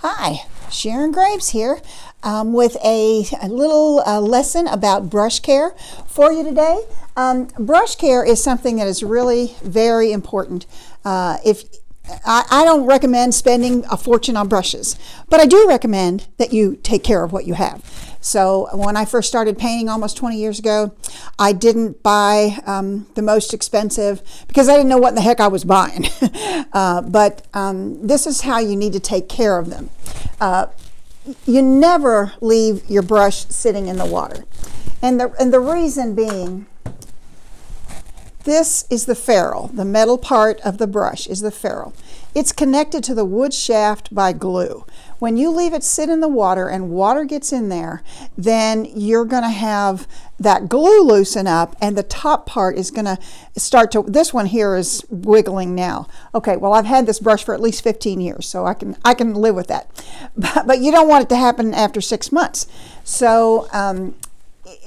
Hi, Sharon Graves here with a little lesson about brush care for you today. Brush care is something that is really very important. I don't recommend spending a fortune on brushes, but I do recommend that you take care of what you have. So when I first started painting almost 20 years ago, I didn't buy the most expensive because I didn't know what in the heck I was buying. But this is how you need to take care of them. You never leave your brush sitting in the water. And the reason being, this is the ferrule. The metal part of the brush is the ferrule. It's connected to the wood shaft by glue. When you leave it sit in the water and water gets in there, then you're going to have that glue loosen up and the top part is going to start to, this one here is wiggling now. Okay, well I've had this brush for at least 15 years, so I can live with that. But you don't want it to happen after 6 months. So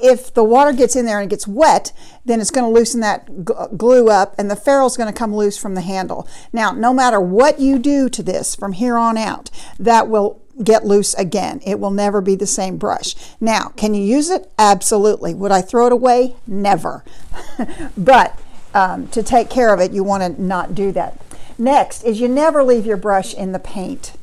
if the water gets in there and it gets wet, then it's going to loosen that glue up and the ferrule is going to come loose from the handle. Now, no matter what you do to this from here on out, that will get loose again. It will never be the same brush. Now, can you use it? Absolutely. Would I throw it away? Never. But to take care of it, you want to not do that. Next is you never leave your brush in the paint.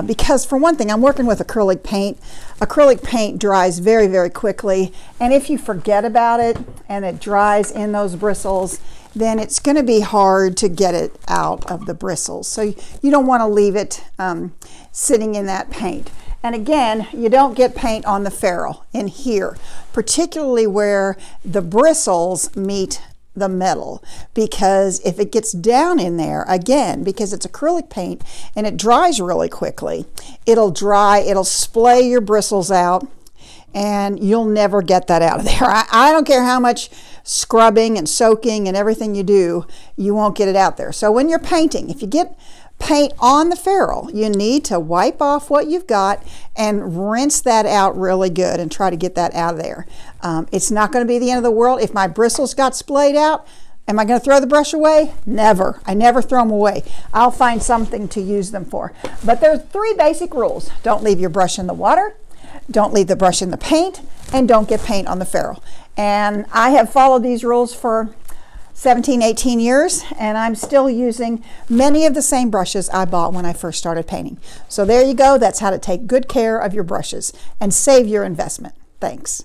Because for one thing, I'm working with acrylic paint. Acrylic paint dries very, very quickly. And if you forget about it and it dries in those bristles, then it's going to be hard to get it out of the bristles. So you don't want to leave it sitting in that paint. And again, you don't get paint on the ferrule in here, particularly where the bristles meet the metal, because if it gets down in there, again, because it's acrylic paint and it dries really quickly, it'll dry, it'll splay your bristles out and you'll never get that out of there. I don't care how much scrubbing and soaking and everything you do, you won't get it out there. So when you're painting, if you get paint on the ferrule, you need to wipe off what you've got and rinse that out really good and try to get that out of there. It's not going to be the end of the world. If my bristles got splayed out, am I going to throw the brush away? Never. I never throw them away. I'll find something to use them for. But there's 3 basic rules. Don't leave your brush in the water, don't leave the brush in the paint, and don't get paint on the ferrule. And I have followed these rules for 17, 18 years, and I'm still using many of the same brushes I bought when I first started painting. So there you go. That's how to take good care of your brushes and save your investment. Thanks.